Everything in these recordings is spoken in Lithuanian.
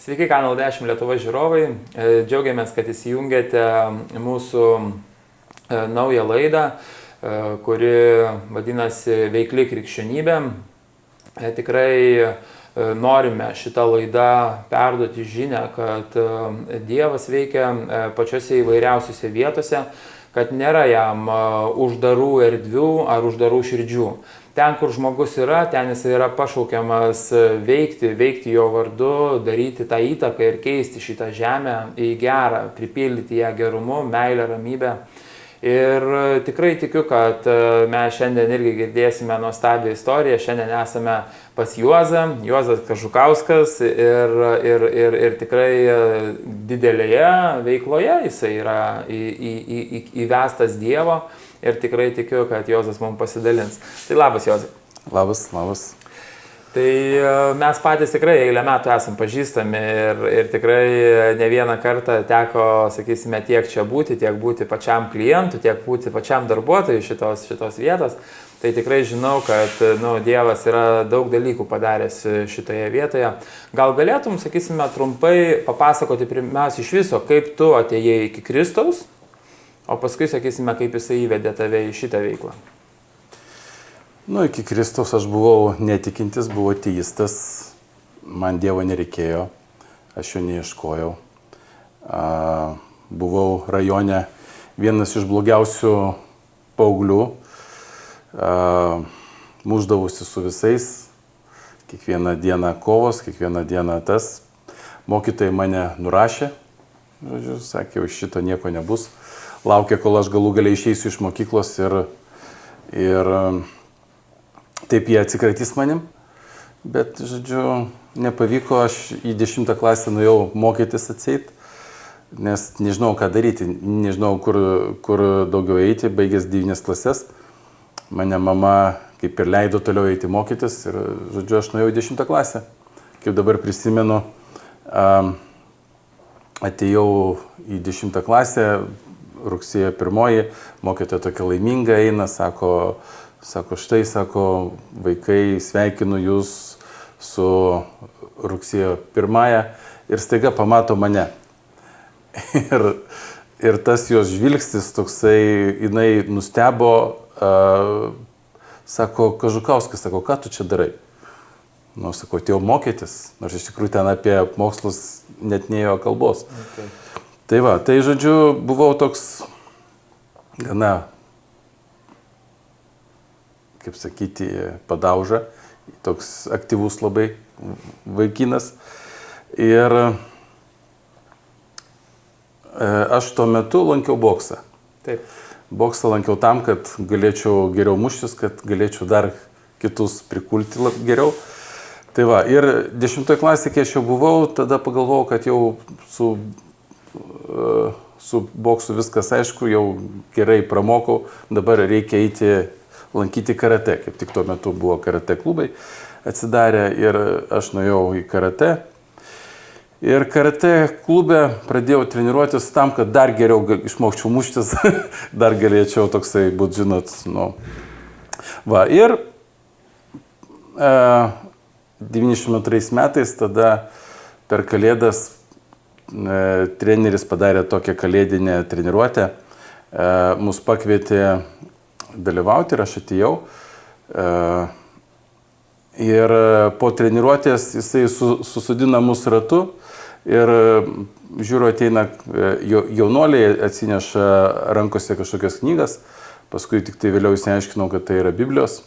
Sveiki, Kanal 10 Lietuvos žiūrovai. Džiaugiamės, kad įsijungėte mūsų naują laidą, kuri vadinasi Veikli krikščionybė. Tikrai norime šitą laidą perduoti žinią, kad Dievas veikia pačiose įvairiausiose vietose, kad nėra jam uždarų erdvių ar uždarų širdžių. Ten, kur žmogus yra, ten jis yra pašaukiamas veikti jo vardu, daryti tą įtaką ir keisti šitą žemę į gerą, pripildyti ją gerumu, meilę, ramybę. Ir tikrai tikiu, kad mes šiandien irgi girdėsime nuostabią istoriją. Šiandien esame pas Juozas Kažukauskas ir tikrai didelėje veikloje jisai yra įvestas Dievo. Ir tikrai tikiu, kad Juozas mums pasidalins. Tai labas, Juozai. Labas. Tai mes patys tikrai eilę metų esam pažįstami ir tikrai ne vieną kartą teko, sakysime, tiek čia būti, tiek būti pačiam klientui, tiek būti pačiam darbuotojui šitos vietos. Tai tikrai žinau, kad Dievas yra daug dalykų padaręs šitoje vietoje. Gal galėtum, sakysime, trumpai papasakoti pirmiausia iš viso, kaip tu atėjai iki Kristaus, o paskui, sakysime, kaip jisai įvedė tave į šitą veiklą. Iki Kristaus aš buvau netikintis, buvau ateistas, man Dievo nereikėjo, aš jo neieškojau. Buvau rajone vienas iš blogiausių paauglių, muždavusi su visais, kiekvieną dieną kovos, kiekvieną dieną tas. Mokytojai mane nurašė, sakė, iš šito nieko nebus. Laukė, kol aš galų galiai išeisiu iš mokyklos ir taip jie atsikratys manim. Bet, nepavyko, aš į 10 klasę nuėjau mokytis atseit, nes nežinau, ką daryti, nežinau, kur daugiau eiti, baigęs 9 klases. Mane mama kaip ir leido toliau eiti mokytis ir, aš nuėjau į 10 klasę. Kaip dabar prisimenu, atėjau į 10 klasę, rugsėjo 1, mokytoja tokia laiminga eina, sako, štai, vaikai, sveikinu jūs su rugsėjo 1 ir staiga pamato mane. Ir tas jos žvilgsnis toksai, jinai nustebo, sako, Kažukauskas, ką tu čia darai? Sakau, atėjau mokytis, nors iš tikrųjų ten apie mokslus net nėjo kalbos. Okay. Tai buvau toks gana, kaip sakyti, padauža, toks aktyvus labai vaikinas. Ir aš tuo metu lankiau boksą. Taip. Boksą lankiau tam, kad galėčiau geriau muštis, kad galėčiau dar kitus prikulti geriau. Ir 10 klasėje, kai aš jau buvau, tada pagalvojau, kad jau su boksu viskas aišku, jau gerai pramokau, dabar reikia eiti lankyti karate, kaip tik tuo metu buvo karate klubai atsidarę ir aš nuėjau į karate. Ir karate klube pradėjau treniruotis tam, kad dar geriau išmokčiau muštis, dar galėčiau toksai būt, Ir 92 metais tada per Kalėdas treneris padarė tokią kalėdinę treniruotę, mus pakvietė dalyvauti ir aš atėjau. Ir po treniruotės jisai susodina mus ratu ir žiūriu, ateina jaunuoliai, atsineša rankose kažkokias knygas, paskui tik tai vėliau išsiaiškinau, kad tai yra Biblijos.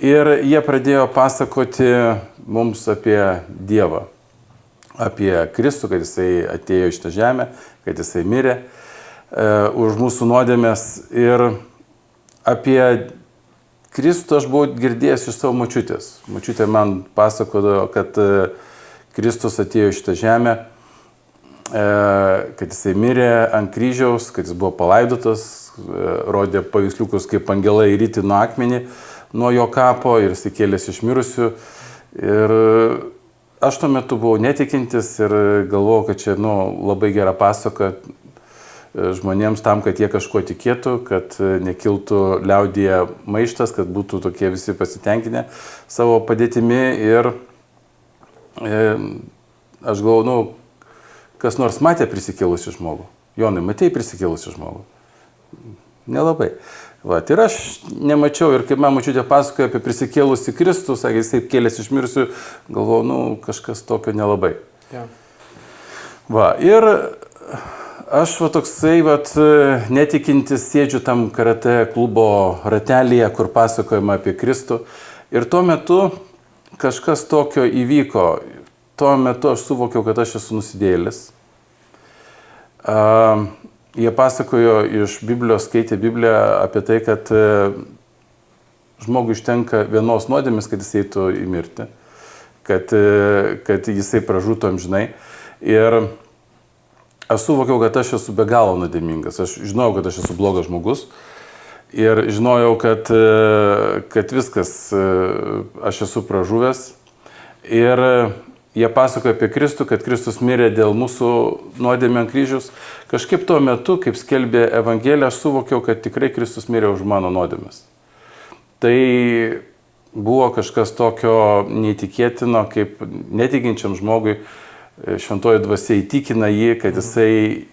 Ir jie pradėjo pasakoti mums apie Dievą. Apie Kristų, kad jisai atėjo iš tą žemę, kad jisai mirė už mūsų nuodėmes. Ir apie Kristų aš buvau girdėjęs iš savo močiutės. Močiutė man pasakodavo, kad Kristus atėjo iš tą žemę, kad jisai mirė ant kryžiaus, kad jis buvo palaidotas, rodė paveiksliukus, kaip angelai ryti nuo akmenį, nuo jo kapo ir jisai kėlėsi iš mirusių. Ir aš tuo metu buvau netikintis ir galvojau, kad čia labai gera pasaka žmonėms tam, kad jie kažkuo tikėtų, kad nekiltų liaudyje maištas, kad būtų tokie visi pasitenkinę savo padėtimi. Ir aš galvoju, nu, kas nors matė prisikėlusių žmogų. Jonai, matėjai prisikėlusių žmogų? Nelabai. Va, ir aš nemačiau, ir kaip man močiutė pasakojo apie prisikėlusį Kristų, sakė, jis taip kėlėsi iš mirusių, galvoju, nu, kažkas tokio nelabai. Ja. Va, ir aš va toksai, va, netikintis sėdžiu tam karate klubo ratelyje, kur pasakojama apie Kristų. Ir tuo metu kažkas tokio įvyko. Tuo metu aš suvokiau, kad aš esu nusidėjėlis. Jie pasakojo iš Biblijos, skaitė Bibliją apie tai, kad žmogui užtenka vienos nuodėmės, kad jis eitų į mirtį, kad jisai pražūtų amžinai. Ir aš suvokiau, kad aš esu be galo nuodėmingas. Aš žinojau, kad aš esu blogas žmogus. Ir žinojau, kad viskas, aš esu pražuvęs. Ir jie pasakoja apie Kristų, kad Kristus mirė dėl mūsų nuodėmė ant kryžiaus. Kažkaip tuo metu, kaip skelbė Evangelija, aš suvokiau, kad tikrai Kristus mirė už mano nuodėmės. Tai buvo kažkas tokio neįtikėtino, kaip netikinčiam žmogui šventoji dvasia įtikina jį, kad jisai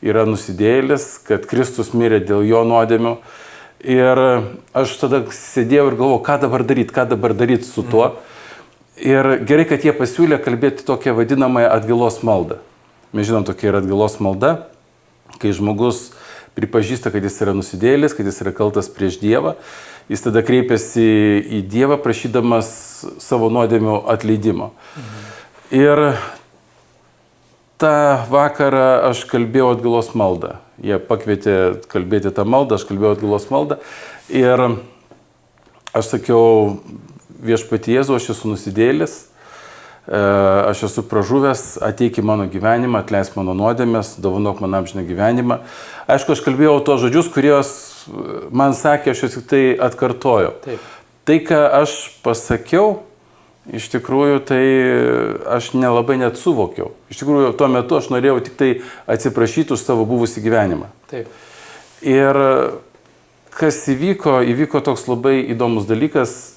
yra nusidėjėlis, kad Kristus mirė dėl jo nuodėmių. Ir aš tada sėdėjau ir galvojau, ką dabar daryti su tuo. Ir gerai, kad jie pasiūlė kalbėti tokią vadinamąją atgailos maldą. Mes žinom, tokia yra atgailos malda, kai žmogus pripažįsta, kad jis yra nusidėjėlis, kad jis yra kaltas prieš Dievą. Jis tada kreipiasi į Dievą, prašydamas savo nuodėmių atleidimo. Ir tą vakarą aš kalbėjau atgailos maldą. Jie pakvietė kalbėti tą maldą, aš kalbėjau atgailos maldą. Ir aš sakiau, Viešpatie Jėzau, aš esu nusidėjėlis, aš esu pražuvęs, ateik į mano gyvenimą, atleisk mano nuodėmės, dovanok man amžiną gyvenimą. Aišku, aš kalbėjau tos žodžius, kuriuos man sakė, aš juos tik tai atkartoju. Taip. Tai, ką aš pasakiau, iš tikrųjų, tai aš nelabai net suvokiau. Iš tikrųjų, tuo metu aš norėjau tik tai atsiprašyti už savo buvusį gyvenimą. Taip. Ir kas įvyko toks labai įdomus dalykas.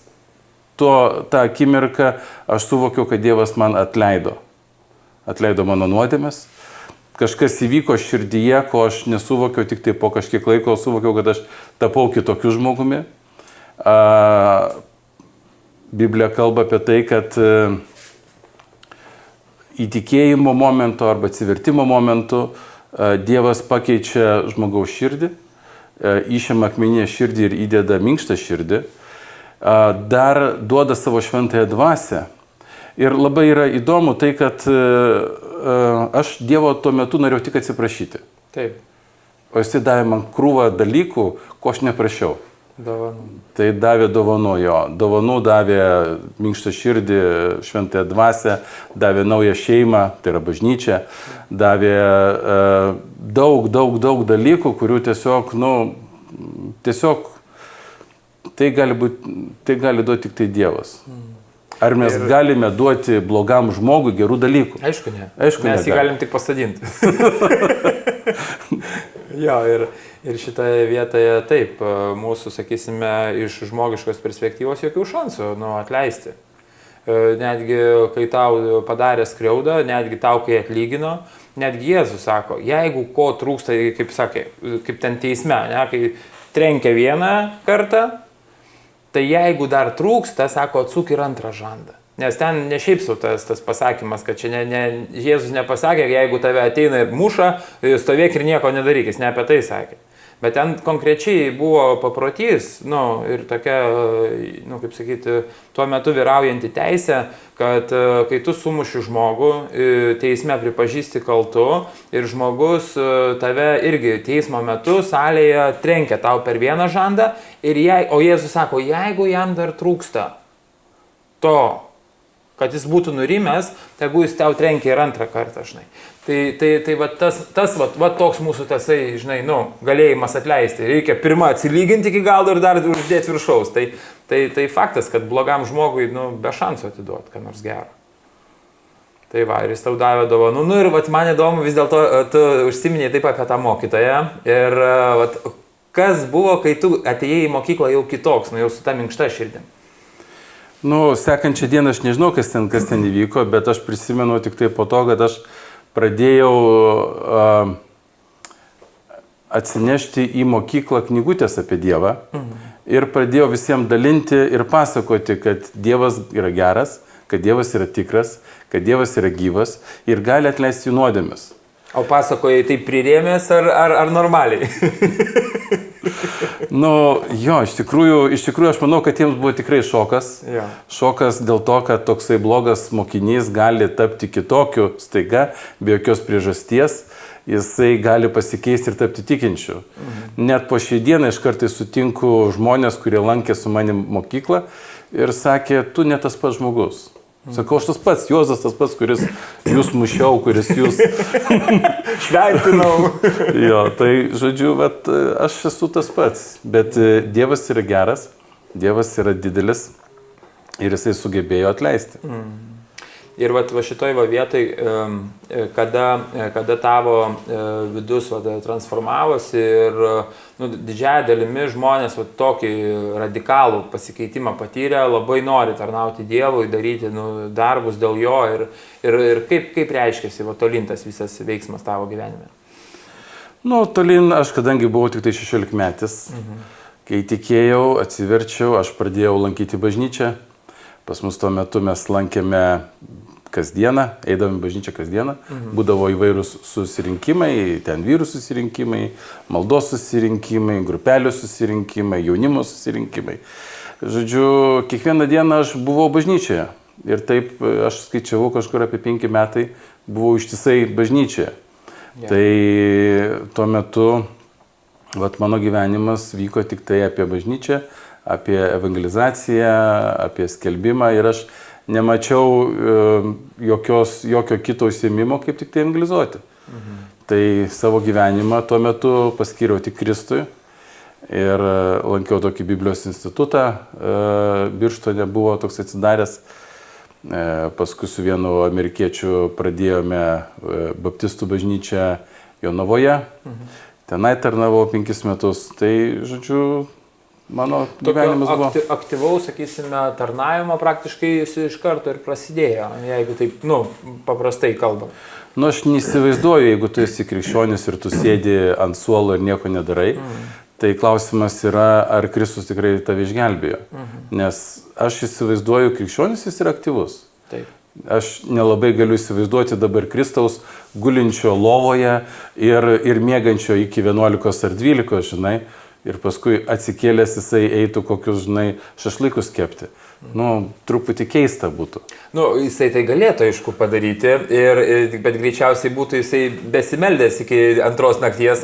Tą akimirką aš suvokiau, kad Dievas man atleido mano nuodėmes. Kažkas įvyko širdyje, ko aš nesuvokiau, tik tai po kažkiek laiko suvokiau, kad aš tapau kitokiu žmogumi. Biblija kalba apie tai, kad įtikėjimo momentu arba atsivertimo momentu Dievas pakeičia žmogaus širdį, išima akmeninę širdį ir įdeda minkštą širdį. Dar duoda savo šventąją dvasią. Ir labai yra įdomu tai, kad aš Dievo tuo metu norėjau tik atsiprašyti. Taip. O jisai davė man krūvą dalykų, ko aš neprašiau. Dovanų. Tai davė dovanų jo. Dovanų davė minkštą širdį, šventąją dvasią, davė naują šeimą, tai yra bažnyčia, davė daug dalykų, kurių tiesiog tai gali duoti tik tai Dievas. Ar mes galime duoti blogam žmogui gerų dalykų? Aišku, ne. Aišku, mes jį galim tik pasodinti. Jo, ir šitoje vietoje taip, mūsų, sakysime, iš žmogiškos perspektyvos jokių šansų atleisti. Netgi, kai tau padarė skriaudą, netgi tau, kai atlygino, netgi Jėzus sako, jeigu ko trūksta, kaip sakė, kaip ten teisme, ne, kai trenkia vieną kartą, tai jeigu dar trūksta, sako, atsuk ir antrą žandą. Nes ten ne šiaip sau tas pasakymas, kad čia Jėzus nepasakė, jeigu tave ateina ir muša, stovėk ir nieko nedaryk, jis ne apie tai sakė. Bet ten konkrečiai buvo paprotys, ir tokia, kaip sakyti, tuo metu vyraujanti teisė, kad kai tu sumuši žmogų, teisme pripažįsti kaltu ir žmogus tave irgi teismo metu salėje trenkia tau per vieną žandą, o Jėzus sako, jeigu jam dar trūksta to, kad jis būtų nurimęs, tegu jis tau trenkia ir antrą kartą, žinai. Tai va toks mūsų tasai, žinai, galėjimas atleisti. Reikia pirmą atsilyginti iki galo ir dar uždėti viršaus. Tai faktas, kad blogam žmogui, be šansų atiduoti, ką nors gero. Tai va, ir jis tau davė dovanų. Ir man įdomu, vis dėlto tu užsiminėjai taip apie tą mokytoją. Ir kas buvo, kai tu atėjai į mokyklą jau kitoks, jau su ta minkšta širdim? Nu, sekančią dieną aš nežinau, kas ten įvyko, bet aš prisimenu tik tai po to, kad aš pradėjau atsinešti į mokyklą knygutės apie Dievą ir pradėjau visiems dalinti ir pasakoti, kad Dievas yra geras, kad Dievas yra tikras, kad Dievas yra gyvas ir gali atleisti jų nuodėmes. O pasakojai tai prirėmės ar normaliai? Nu, jo, iš tikrųjų aš manau, kad jiems buvo tikrai šokas. Ja. Šokas dėl to, kad toksai blogas mokinys gali tapti kitokiu staiga, be jokios priežasties. Jisai gali pasikeisti ir tapti tikinčiu. Net po šiai dieną iš kartais sutinku žmonės, kurie lankė su manim mokyklą ir sakė, tu ne tas pats žmogus. Sakau, aš tas pats, Juozas tas pats, kuris jūs mušiau, kuris jūs šventinau. Jo, tai žodžiu, bet aš esu tas pats, bet Dievas yra geras, Dievas yra didelis ir jisai sugebėjo atleisti. Ir va šitoj vietoj, kada tavo vidus transformavosi ir didžiąją dalimi žmonės tokį radikalų pasikeitimą patyrė, labai nori tarnauti Dievui, daryti darbus dėl jo ir kaip reiškėsi tolyn tas visas veiksmas tavo gyvenime? Nu, tolyn aš, kadangi buvau tik tai 16 metis, kai tikėjau, atsiverčiau, aš pradėjau lankyti bažnyčią. Pas mus tuo metu mes lankėme kasdieną, eidavome bažnyčią kasdieną, būdavo įvairūs susirinkimai, ten vyrų susirinkimai, maldos susirinkimai, grupelių susirinkimai, jaunimo susirinkimai. Žodžiu, kiekvieną dieną aš buvau bažnyčioje ir taip aš skaičiavau kažkur apie 5 metai, buvau ištisai bažnyčioje. Yeah. Tai tuo metu mano gyvenimas vyko tik tai apie bažnyčią, apie evangelizaciją, apie skelbimą ir aš nemačiau jokio kito užsiėmimo, kaip tik tai evangelizuoti. Tai savo gyvenimą tuo metu paskyriau tik Kristui ir lankiau tokį Biblijos institutą, Birštone buvo toks atsidaręs, paskui su vienu amerikiečiu pradėjome baptistų bažnyčią Jonavoje, tenai tarnavau 5 metus, tai žodžiu, mano gyvenimas buvo. Aktyvaus, sakysime, tarnavimo praktiškai jis iš karto ir prasidėjo, jeigu taip, paprastai kalbant. Aš neįsivaizduoju, jeigu tu esi krikščionis ir tu sėdi ant suolo ir nieko nedarai, tai klausimas yra, ar Kristus tikrai tave išgelbėjo. Nes aš įsivaizduoju, krikščionis jis yra aktyvus. Taip. Aš nelabai galiu įsivaizduoti dabar Kristaus gulinčio lovoje ir miegančio iki 11 ar 12, žinai. Ir paskui atsikėlęs jisai eitų kokius, šašlykus kepti. Truputį keista būtų. Jisai tai galėtų, aišku, padaryti, bet greičiausiai būtų jisai besimeldęs iki 2 nakties,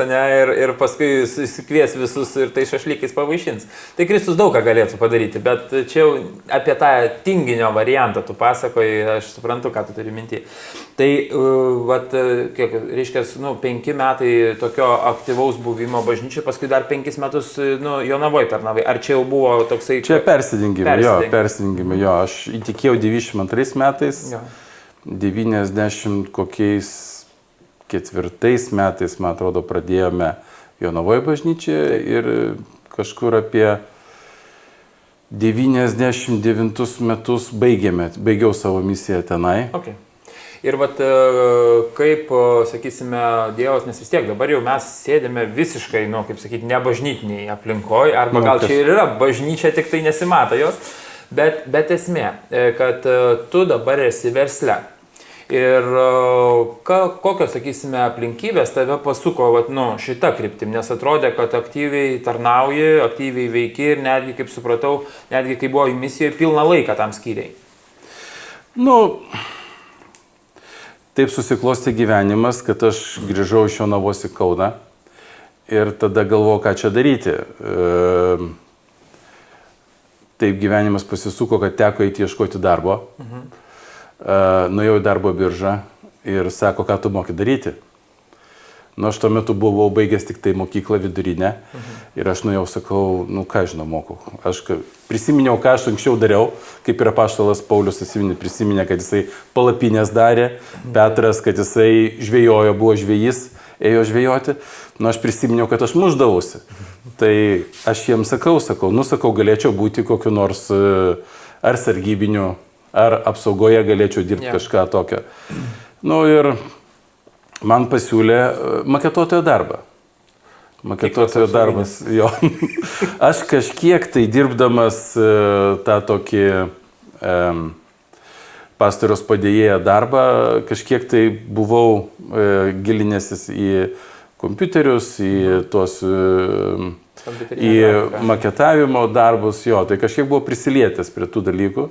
ir paskui susikvies visus ir tai šašlykais pavaišins. Tai Kristus daug ką galėtų padaryti, bet čia jau apie tą tinginio variantą tu pasakoji, aš suprantu, ką tu turi minty. Tai, kiek, reiškia, 5 metai tokio aktyvaus buvimo bažnyčiai, paskui dar 5 metus, Jonavoj tarnavai. Ar čia jau buvo toksai... Čia persidengime, jo. Aš įtikėjau 92 metais, 90 kokiais 4 metais, man atrodo, pradėjome Jonavoj bažnyčią ir kažkur apie 99 metus baigiau savo misiją tenai. Okay. Ir kaip, sakysime, Dievas, nes vis tiek dabar jau mes sėdėme visiškai, kaip sakyti, nebažnytiniai aplinkoje, arba gal čia ir yra bažnyčia, tik tai nesimato jos, bet esmė, kad tu dabar esi versle. Ir kokios, sakysime, aplinkybės tave pasuko šitą kryptim, nes atrodė, kad aktyviai tarnauji, aktyviai veiki ir netgi, kaip supratau, netgi kai buvo į misiją, pilną laiką tam skyriai. Taip susiklosti gyvenimas, kad aš grįžau iš Jonavos į Kauną ir tada galvojau, ką čia daryti. Taip gyvenimas pasisuko, kad teko eiti ieškoti darbo. Nuėjau į darbo biržą ir sako, ką tu moki daryti. Aš tuo metu buvau baigęs tik tai mokyklą vidurinę ir aš nuėjau, sakau, ką žinau, moku. Aš prisiminiau, ką aš anksčiau dariau, kaip ir apaštalas Paulius prisiminė, kad jisai palapinės darė, Petras, kad jisai žvejojo, buvo žvejys, ėjo žvejoti. Aš prisiminiau, kad aš muždavausi. Tai aš jiems sakau, galėčiau būti kokiu nors ar sargybinių, ar apsaugoje galėčiau dirbti kažką tokio. Nu ir man pasiūlė maketuotojo darbą. Maketuotojo darbas, jo. Aš kažkiek tai dirbdamas tą tokį pastoriaus padėjėją darbą, kažkiek tai buvau gilinęsis į kompiuterius, į tuos į maketavimo darbus, jo, tai kažkiek buvau prisilietęs prie tų dalykų.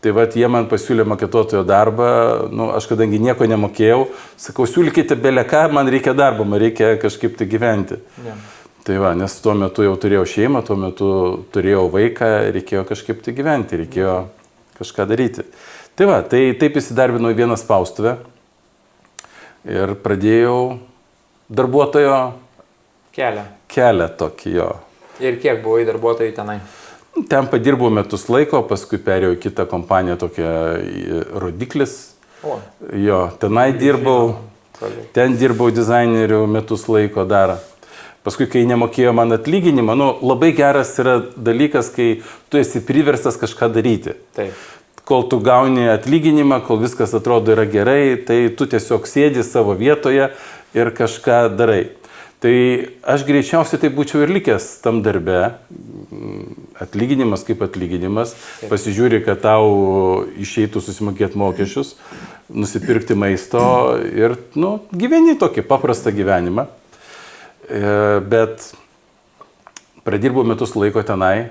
Tai vat jie man pasiūlė maketuotojo darbą, nu, aš kadangi nieko nemokėjau, sakau, siūlykite beleką, man reikia darbo, man reikia kažkaip tai gyventi. Ja. Tai va, nes tuo metu jau turėjau šeimą, tuo metu turėjau vaiką, reikėjo kažkaip tai gyventi, reikėjo kažką daryti. Tai va, tai taip įsidarbinau į vieną spaustuvę ir pradėjau darbuotojo kelią tokį jo. Ir kiek buvai darbuotojai tenai? Ten padirbau metus laiko, paskui perėjau į kitą kompaniją, tokia Rodiklis. O. Jo, tenai dirbau, ten dirbau dizainerių metus laiko dar. Paskui, kai nemokėjo man atlyginimą, nu, labai geras yra dalykas, kai tu esi priverstas kažką daryti. Taip. Kol tu gauni atlyginimą, kol viskas atrodo yra gerai, tai tu tiesiog sėdi savo vietoje ir kažką darai. Tai aš greičiausiai tai būčiau ir likęs tam darbe, atlyginimas kaip atlyginimas, pasižiūri, kad tau išeitų susimokėti mokesčius, nusipirkti maisto ir, nu, gyveni tokį paprastą gyvenimą. Bet pradirbau metus laiko tenai,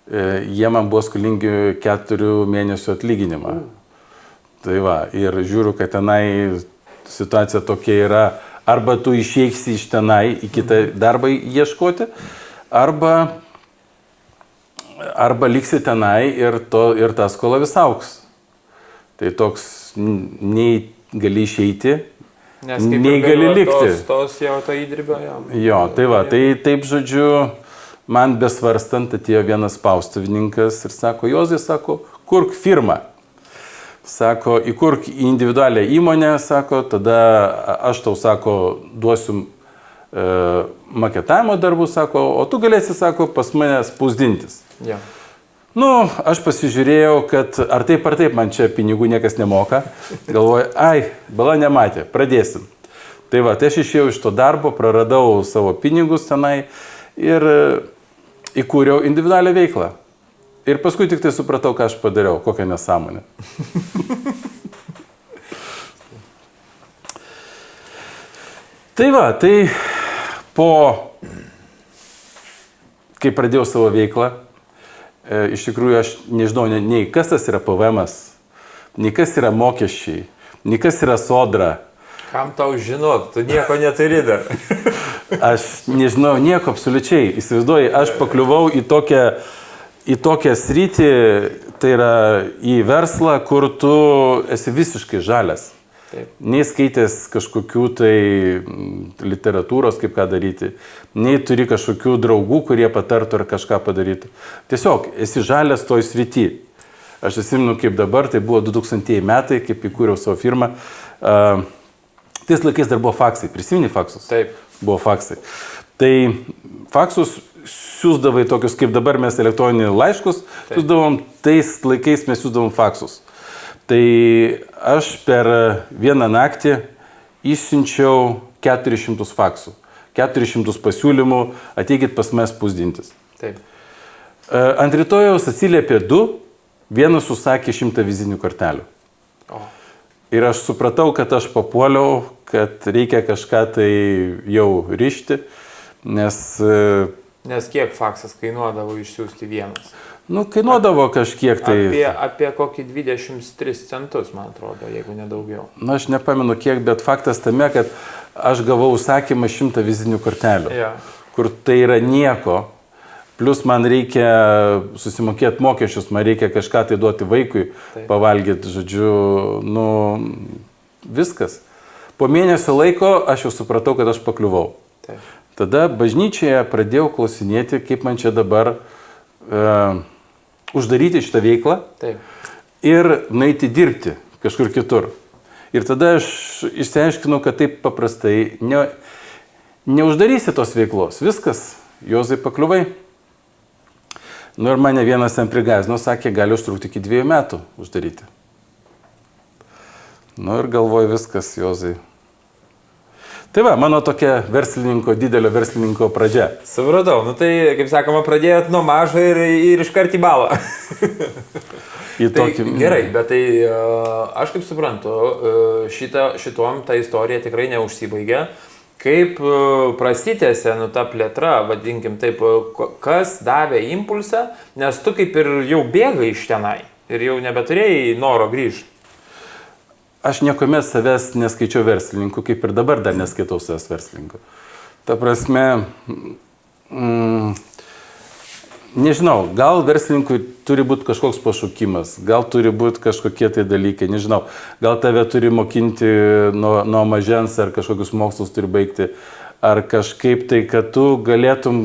jie man buvo skolingi 4 mėnesių atlyginimą. Tai va, ir žiūriu, kad tenai situacija tokia yra, arba tu išeiksi iš tenai į kitą darbą ieškoti, arba liksi tenai ir ta skola vis auks. Tai toks nei gali išeiti, nei gali likti. Tos jau to įdirbio jam. Jo, tai va, tai taip žodžiu, man besvarstant atėjo vienas spaustuvininkas ir sako, Jozai, sako, kurk firmą. Sako, įkurk individualią įmonę, sako, tada aš tau, sako, duosiu maketavimo darbų, sako, o tu galėsi, sako, pas mane spausdintis. Ja. Nu, aš pasižiūrėjau, kad ar taip man čia pinigų niekas nemoka. Galvoju, bala nematė, pradėsim. Tai va, tai aš išėjau iš to darbo, praradau savo pinigus tenai ir įkūriau individualią veiklą. Ir paskui tik tai supratau, ką aš padariau, kokią nesąmonę. Tai va, tai kai pradėjau savo veiklą, iš tikrųjų aš nežinau nei kas tas yra PVM-as, nei kas yra mokesčiai, nei kas yra sodra. Kam tau žinot, tu nieko neturi dar. Aš nežinau nieko absoliučiai, įsivaizduoju, aš pakliuvau į tokią sritį, tai yra į verslą, kur tu esi visiškai žalias. Taip. Nei skaitęs kažkokių tai literatūros, kaip ką daryti, nei turi kažkokių draugų, kurie patartų ar kažką padarytų. Tiesiog esi žalias toj srity. Aš atsimenu, kaip dabar, tai buvo 2000 metai, kaip įkūriau savo firmą. Tais laikais dar buvo faksai, prisimeni faksus? Taip. Buvo faksai. Tai faksus siūsdavai tokius, kaip dabar mes elektroninius laiškus, siūsdavom, tais laikais mes siūsdavom faksus. Tai aš per vieną naktį išsiunčiau 400 faksų, 400 pasiūlymų, ateikit pas mes spausdintis. Taip. Ant rytojaus atsiliepė 2, vienas užsakė 100 vizitinių kortelių. O. Ir aš supratau, kad aš papuoliau, kad reikia kažką tai jau rišti, Nes kiek faksas kainuodavo išsiųsti vienas? Nu, kainuodavo kažkiek tai... Apie kokį 23 centus, man atrodo, jeigu nedaugiau. Na, aš nepamenu kiek, bet faktas tame, kad aš gavau užsakymą 100 vizitinių kortelių, kur tai yra nieko, plus man reikia susimokėti mokesčius, man reikia kažką tai duoti vaikui, pavalgyti, žodžiu, nu, viskas. Po mėnesio laiko aš jau supratau, kad aš pakliuvau. Taip. Tada bažnyčioje pradėjau klausinėti, kaip man čia dabar uždaryti šitą veiklą. Taip. Ir nueiti dirbti kažkur kitur. Ir tada aš išsiaiškinau, kad taip paprastai neuždarysi tos veiklos. Viskas, Jozai, pakliuvai. Nu ir mane vienas ten prigazino, sakė, gali užtrukti iki 2 metų uždaryti. Nu ir galvoju viskas, Jozai. Tai va, mano tokia didelio verslininko pradžia. Supratau, nu tai, kaip sakoma, pradėjot nuo mažo ir iškart į balą. Gerai, bet tai aš kaip suprantu, šitom ta istorija tikrai neužsibaigia. Kaip prasitėse, nu ta plėtra, vadinkim taip, kas davė impulsą, nes tu kaip ir jau bėgai iš tenai ir jau nebeturėjai noro grįžti. Aš niekuomet savęs neskaičiau verslininku, kaip ir dabar dar neskaitau savęs verslininku. Ta prasme, nežinau, gal verslininkui turi būti kažkoks pašaukimas, gal turi būti kažkokie tai dalykai, nežinau, gal tave turi mokinti nuo mažens, ar kažkokius mokslus turi baigti, ar kažkaip tai, kad tu galėtum,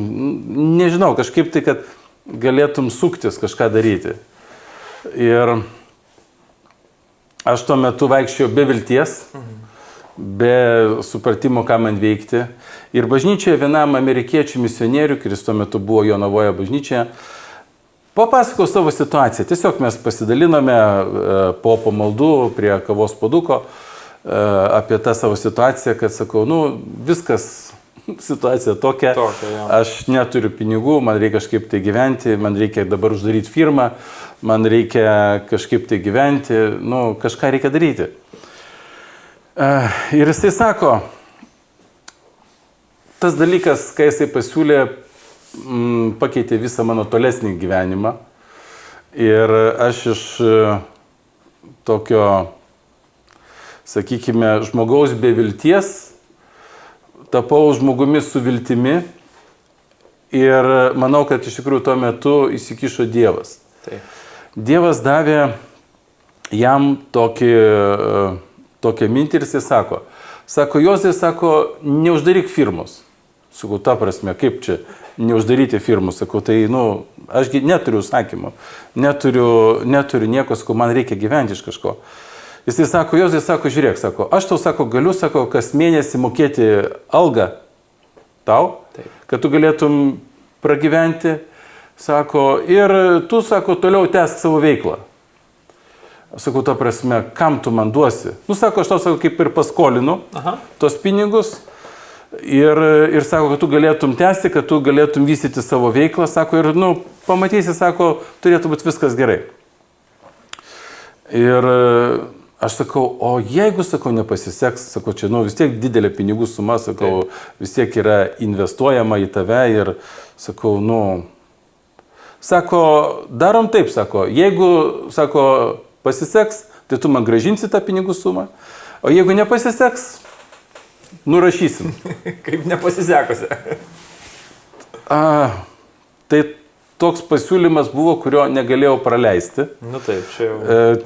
nežinau, kažkaip tai, kad galėtum suktis, kažką daryti. Ir aš tuo metu vaikščiau be vilties, be supratimo, ką man veikti. Ir bažnyčioje vienam amerikiečių misionieriui, kuris tuo metu buvo Jonavoje bažnyčioje, papasakojau savo situaciją. Tiesiog mes pasidalinome po pamaldų prie kavos puoduko apie tą savo situaciją, kad sakau, nu viskas, situacija tokia, aš neturiu pinigų, man reikia kažkaip tai gyventi, man reikia dabar uždaryti firmą, man reikia kažkaip tai gyventi, nu kažką reikia daryti. Ir jisai sako, tas dalykas, kai jisai pasiūlė, pakeitė visą mano tolesnį gyvenimą. Ir aš iš tokio, sakykime, žmogaus be vilties tapau žmogumi su viltimi. Ir manau, kad iš tikrųjų tuo metu įsikišo Dievas. Taip. Dievas davė jam tokią mintį ir jisai sako, Jozai, sako, neuždaryk firmos. Sakau, ta prasme, kaip čia neuždaryti firmos, sakau, tai, nu, ašgi neturiu užsakymų, neturiu nieko, sakau, man reikia gyventi iš kažko. Jisai sako, Jozai, sako, žiūrėk, sako, aš tau, sako, galiu, sako, kas mėnesį mokėti algą tau, taip, kad tu galėtum pragyventi, sako, ir tu, sako, toliau tęsk savo veiklą. Sakau, ta prasme, kam tu man duosi? Nu, sako, aš tau, sako, kaip ir paskolinu tos pinigus ir sako, kad tu galėtum tęsti, kad tu galėtum vystyti savo veiklą, sako, ir, nu, pamatysi, sako, turėtų būti viskas gerai. Ir aš sakau, o jeigu, sakau, nepasiseks, sakau, čia, nu, vis tiek didelė pinigų suma, sakau, vis tiek yra investuojama į tave ir, sakau, nu, sako, darom taip, sako, jeigu, sako, pasiseks, tai tu man grąžinsi tą pinigų sumą, o jeigu nepasiseks, nurašysim. Kaip nepasisekusi. Tai toks pasiūlymas buvo, kurio negalėjau praleisti. Nu taip, čia jau.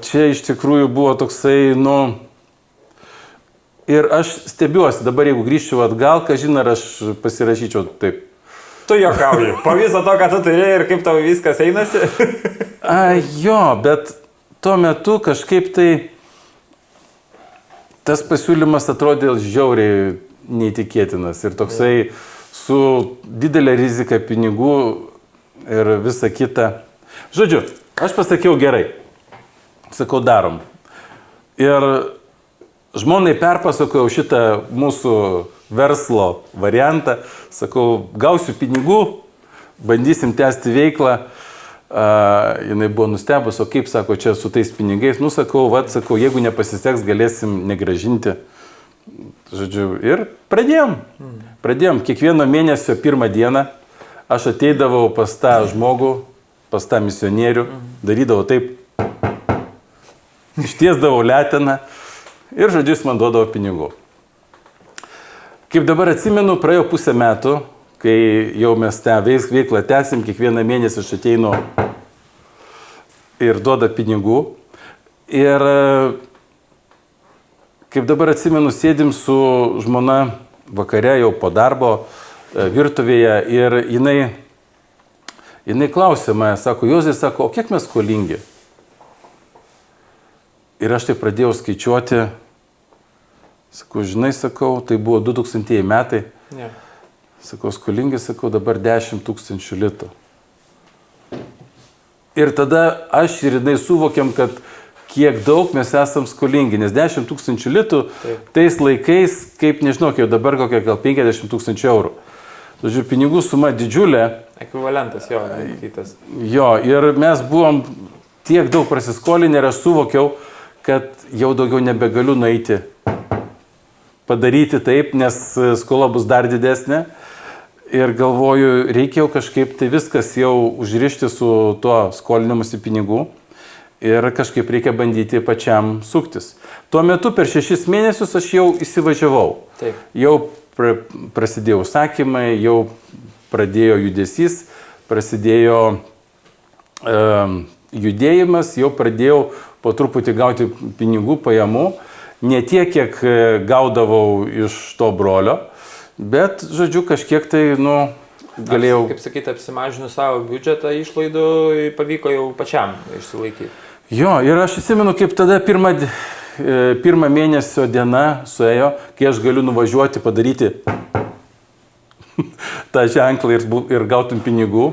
Čia iš tikrųjų buvo toksai, nu, ir aš stebiuosi, dabar jeigu grįžčiau atgal, kažin ar aš pasirašyčiau taip. Tu juokauji, po viso to, ką tu turėjai ir kaip tau viskas einasi. Jo, bet tuo metu kažkaip tai tas pasiūlymas atrodė žiauriai neįtikėtinas ir toksai su didelė rizika pinigų ir visa kita. Žodžiu, aš pasakiau gerai, sakau darom. Ir žmonai perpasakojau šitą mūsų verslo variantą, sakau, gausiu pinigų, bandysim tęsti veiklą. Jinai buvo nustebus, o kaip, sako, čia su tais pinigais, nu, sakau, sakau, jeigu nepasiseks, galėsim negrąžinti. Žodžiu, ir pradėjom. Kiekvieno mėnesio 1 dieną aš ateidavau pas tą žmogų, pas tą misionierių, darydavau taip, ištiesdavau leteną ir, žodžiu, jis man duodavo pinigų. Kaip dabar atsimenu, praėjo 1,5 metų, kai jau mes tą veiklą tęsim, kiekvieną mėnesį aš ateinu ir duoda pinigų. Ir kaip dabar atsimenu, sėdim su žmona vakare jau po darbo virtuvėje ir jinai klausė mane, sako, Jozai, sako, o kiek mes skolingi? Ir aš tai pradėjau skaičiuoti, sakau, žinai, sakau, tai buvo 2000 metai. Yeah. Sakau, skolingi, sakau, dabar 10 000 litų. Ir tada aš ir jinai suvokiam, kad kiek daug mes esam skolingi, nes 10 000 litų tais laikais, kaip nežinau, kaip dabar kokia gal 50 000 eurų. Žodžiu, pinigų suma didžiulė. Ekvivalentas, jo, kitas. Jo, ir mes buvom tiek daug prasiskolinę ir aš suvokiau, kad jau daugiau nebegaliu nueiti padaryti taip, nes skola bus dar didesnė. Ir galvoju, reikėjo kažkaip tai viskas jau užrišti su tuo skolinimusi pinigų ir kažkaip reikia bandyti pačiam suktis. Tuo metu per 6 mėnesius aš jau įsivažiavau. Taip. Jau prasidėjo užsakymai, jau pradėjo judesys, prasidėjo judėjimas, jau pradėjau po truputį gauti pinigų, pajamų. Ne tiek, kiek gaudavau iš to brolio. Bet, žodžiu, kažkiek tai, galėjau... Kaip sakyti, apsimažinu savo biudžetą išlaidų, pavyko jau pačiam išsilaikyti. Jo, ir aš įsimenu, kaip tada pirmą mėnesio diena suėjo, kai aš galiu nuvažiuoti, padaryti tą ženklą ir gautum pinigų.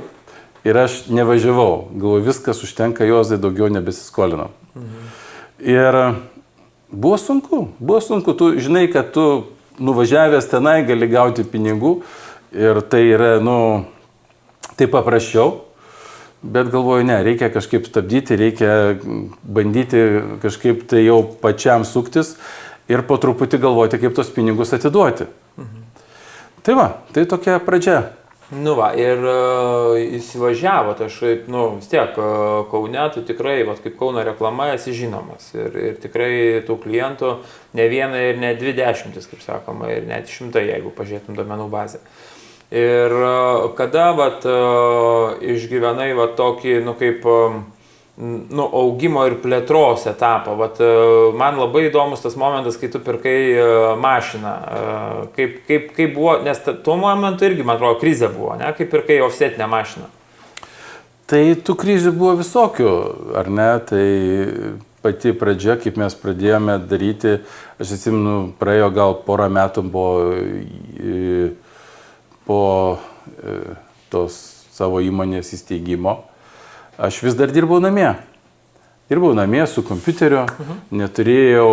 Ir aš nevažiavau. Galvoju, viskas užtenka, Juozai, daugiau nebesiskolinam. Ir buvo sunku. Tu žinai, kad tu nuvažiavęs tenai gali gauti pinigų ir tai yra, tai paprasčiau, bet galvoju, ne, reikia kažkaip stabdyti, reikia bandyti kažkaip tai jau pačiam suktis ir po truputį galvoti, kaip tos pinigus atiduoti. Tai va, tai tokia pradžia. Ir įsivažiavo, tai aš, vis tiek, Kaune, tu tikrai, kaip Kauno reklama, esi žinomas. Ir tikrai tų klientų ne vieną ir ne 20, kaip sakoma, ir net 100, jeigu pažiūrėtum duomenų bazę. Ir kada, išgyvenai, tokį, kaip, augimo ir plėtros etapą. Man labai įdomus tas momentas, kai tu pirkai mašiną. Kaip buvo, nes tuo momentu irgi, man atrodo, krizė buvo, ne? Kaip pirkai offsetinę mašiną. Tai tų krizių buvo visokių, ar ne? Tai pati pradžia, kaip mes pradėjome daryti, aš atsimenu, praėjo gal porą metų po tos savo įmonės įsteigimo. Aš vis dar dirbau namie. Dirbau namie su kompiuteriu, neturėjau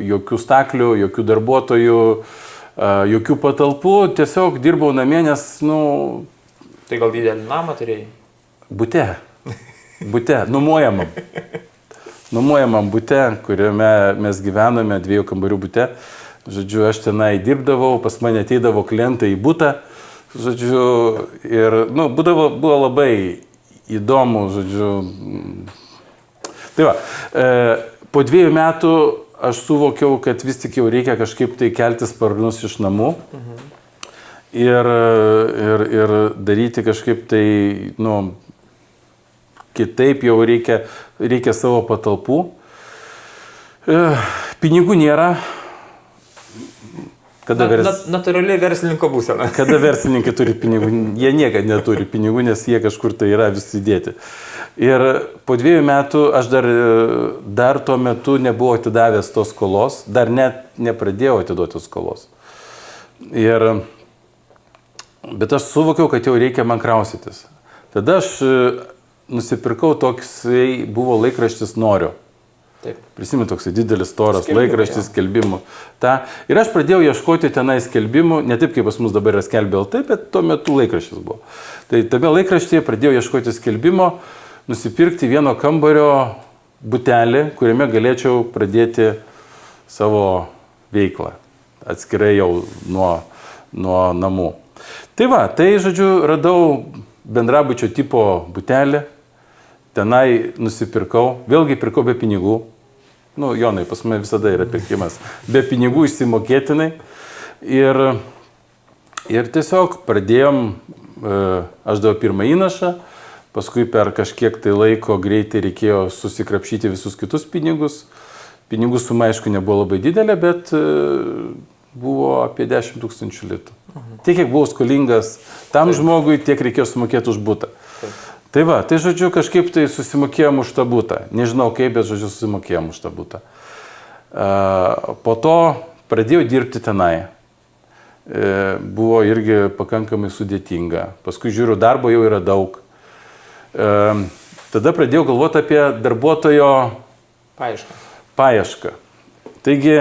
jokių staklių, jokių darbuotojų, jokių patalpų, tiesiog dirbau namie, nes, Tai gal didelį namą turėjai? Bute, nuomojamam. Nuomojamam bute, kuriame mes gyvename, 2 kambarių bute. Žodžiu, aš tenai dirbdavau, pas mane ateidavo klientai į butą. Žodžiu, ir, buvo labai įdomu, žodžiu. Tai va, po 2 metų aš suvokiau, kad vis tik jau reikia kažkaip tai kelti sparnus iš namų ir daryti kažkaip tai, kitaip jau reikia savo patalpų. Pinigų nėra. Natūraliai verslininko būsena. Kada verslininkai turi pinigų, jie niekada neturi pinigų, nes jie kažkur tai yra vis įdėti. Ir po 2 metų aš dar tuo metu nebuvau atidavęs tos skolos, dar net nepradėjau atiduoti skolos. Bet aš suvokiau, kad jau reikia man kraustytis. Tada aš nusipirkau toksai, buvo laikraštis Noriu. Taip. Prisimenu, toksai didelis, storas laikraštis skelbimų. Ir aš pradėjau ieškoti tenai skelbimų, ne taip kaip pas mus dabar yra Skelbė LT, bet tuo metu laikraštis buvo. Tai tame laikraštyje pradėjau ieškoti skelbimo, nusipirkti 1 kambario butelį, kuriame galėčiau pradėti savo veiklą, atskirai jau nuo namų. Tai va, žodžiu, radau bendrabučio tipo butelį. Tenai nusipirkau, vėlgi pirkau be pinigų. Jonai, pas mane visada yra pirkimas. Be pinigų išsimokėtinai. Ir tiesiog pradėjom, aš daviau pirmą įnašą, paskui per kažkiek tai laiko greitai reikėjo susikrapšyti visus kitus pinigus. Pinigų suma, aišku, nebuvo labai didelė, bet buvo apie 10 000 litų. Tiek, kiek buvau skolingas tam žmogui, tiek reikėjo sumokėti už butą. Tai va, tai žodžiu, kažkaip tai susimokėjom už tą butą. Nežinau kaip, bet žodžiu, susimokėjom už tą butą. Po to pradėjau dirbti tenai. Buvo irgi pakankamai sudėtinga. Paskui žiūriu, darbo jau yra daug. tada pradėjau galvoti apie darbuotojo paiešką. Taigi,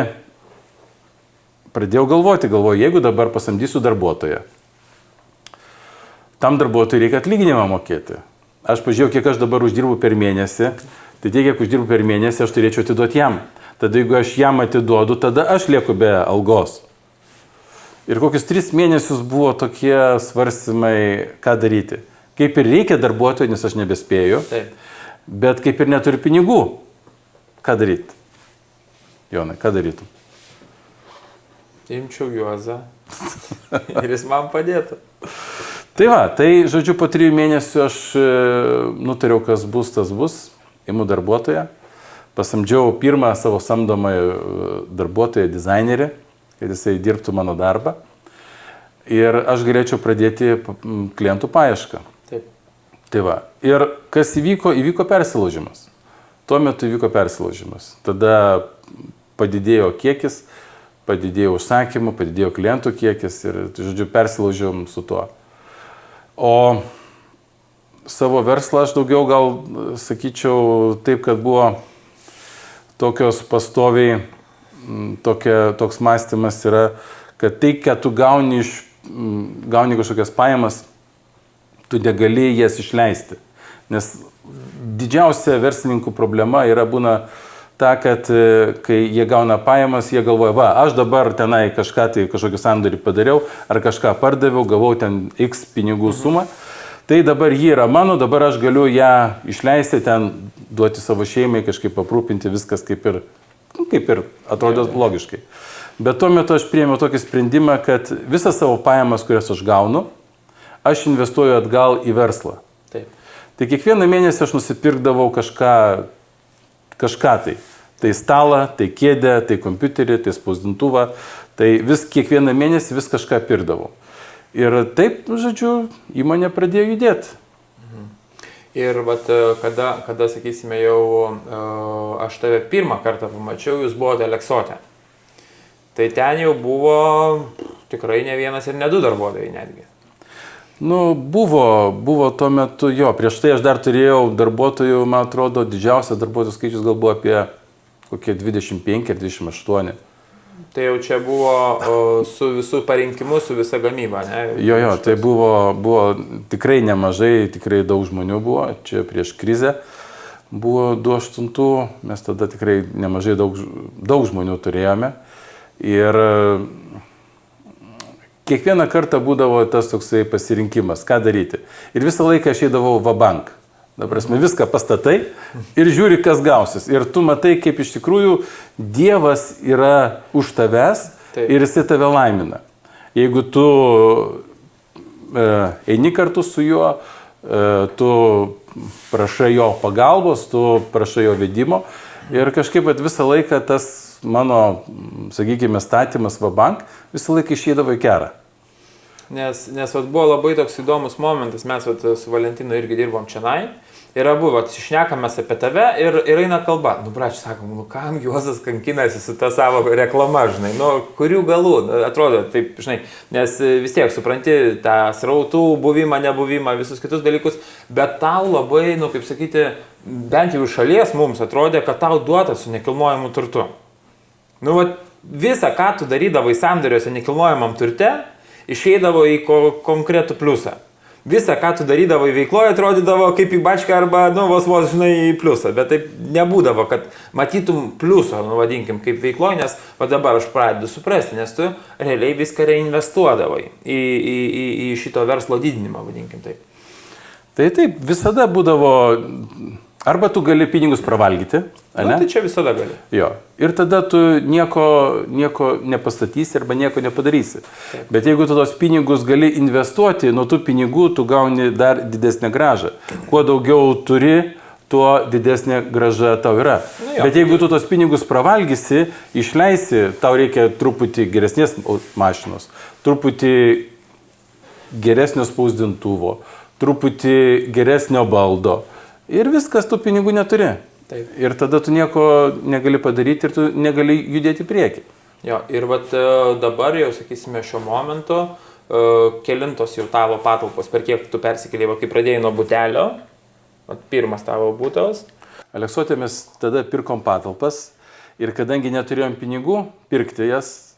pradėjau galvoju, jeigu dabar pasamdysiu darbuotoją, tam darbuotojui reikia atlyginimą mokėti. Aš pažiūrėjau, kiek aš dabar uždirbu per mėnesį, tai tiek, kiek uždirbu per mėnesį, aš turėčiau atiduoti jam. Tada jeigu aš jam atiduodu, tada aš lieku be algos. Ir kokius 3 mėnesius buvo tokie svarstymai, ką daryti. Kaip ir reikia darbuotojų, nes aš nebespėju, Taip. bet kaip ir neturiu pinigų. Ką daryti? Jonai, ką darytum? Imčiau Juozą ir jis man padėtų. Tai va, tai žodžiu, po 3 mėnesių aš nutariau, kas bus, tas bus. Imu darbuotoją. Pasamdžiau pirmą savo samdomą darbuotoją, dizainerį, kad jisai dirbtų mano darbą. Ir aš galėčiau pradėti klientų paiešką. Taip. Tai va. Ir kas įvyko? Įvyko persilaužimas. Tuo metu įvyko persilaužimas. Tada padidėjo kiekis, padidėjo užsakymų, padidėjo klientų kiekis ir, žodžiu, persilaužiam su tuo. O savo verslą aš daugiau gal sakyčiau taip, kad buvo tokios pastoviai, toks mąstymas yra, kad tai, kad tu gauni kažkokias pajamas, tu negali jas išleisti. Nes didžiausia verslininkų problema būna ta, kad kai jie gauna pajamas, jie galvoja, va, aš dabar tenai kažkokį sandorį padariau, ar kažką pardaviau, gavau ten X pinigų sumą, tai dabar ji yra mano, dabar aš galiu ją išleisti, ten duoti savo šeimai, kažkaip aprūpinti, viskas kaip ir atrodo logiškai. Bet tuo metu aš priėmiau tokį sprendimą, kad visas savo pajamas, kurias aš gaunu, aš investuoju atgal į verslą. Taip. Tai kiekvieną mėnesį aš nusipirkdavau kažką tai. Tai stalą, tai kėdę, tai kompiuterį, tai spausdintuvą. Tai kiekvieną mėnesį vis kažką pirkdavau. Ir taip, žodžiu, įmonė pradėjo judėti. Ir vat, kada, sakysime, jau aš tave pirmą kartą pamačiau, jūs buvote Aleksote. Tai ten jau buvo tikrai ne vienas ir ne 2 darbuotojai netgi. Nu, buvo tuo metu, jo, prieš tai aš dar turėjau darbuotojų, man atrodo, didžiausias darbuotojų skaičius gal buvo apie kokie 25 ar 28. Tai jau čia buvo su visų parinkimu, su visa gamyba, ne? Jo, tai buvo tikrai nemažai, tikrai daug žmonių buvo, čia prieš krizę buvo 2008, mes tada tikrai nemažai daug žmonių turėjome. Ir kiekvieną kartą būdavo tas toksai pasirinkimas, ką daryti. Ir visą laiką aš eidavau va-bank. Dabar viską pastatai ir žiūri, kas gausis. Ir tu matai, kaip iš tikrųjų Dievas yra už tavęs. Taip. Ir jisai tave laimina. Jeigu tu eini kartu su juo, tu prašai jo pagalbos, tu prašai jo vedimo. Ir kažkaip visą laiką tas mano, sakykime, statymas va-bank visą laiką išeidavo į kerą. Nes buvo labai toks įdomus momentas, mes su Valentinu irgi dirbom čionai ir abu išnekamės apie tave ir eina kalba. Nu, bračiu, sakom, kam Juozas kankinasi su ta savo reklama, žinai, kurių galų, atrodo, taip, žinai, nes vis tiek supranti tą srautų buvimą, nebuvimą, visus kitus dalykus, bet tau labai, kaip sakyti, bent jau iš šalies mums atrodė, kad tau duota su nekilnojamu turtu. Visą, ką tu darydavai sandoriuose nekilnojamam turte, išeidavo į konkretų pliusą. Visą, ką tu darydavai veikloje, atrodydavo kaip į bačką arba, vos, žinai, į pliusą. Bet taip nebūdavo, kad matytum pliusą, vadinkim, kaip veikloje, nes dabar aš pradedu suprasti, nes tu realiai viską reinvestuodavai į šito verslo didinimą, vadinkim taip. Tai taip, visada būdavo, arba tu gali pinigus pravalgyti, ne? Tai čia visada gali. Jo. Ir tada tu nieko nepastatysi arba nieko nepadarysi. Taip. Bet jeigu tu tos pinigus gali investuoti, nuo tų pinigų tu gauni dar didesnę grąžą. Kuo daugiau turi, tuo didesnė grąža tau yra. Bet jeigu tu tos pinigus pravalgysi, išleisi, tau reikia truputį geresnės mašinos, truputį geresnio spausdintuvo, truputį geresnio baldo. Ir viskas, tu pinigų neturi. Taip. Ir tada tu nieko negali padaryti ir tu negali judėti į priekį. Jo, ir dabar jau, sakysime, šiuo momentu, kelintos jau tavo patalpos, per kiek tu persikėlėjai, kai pradėjai nuo butelio, Pirmas tavo būtos. Aleksote mes tada pirkom patalpas ir kadangi neturėjom pinigų pirkti jas,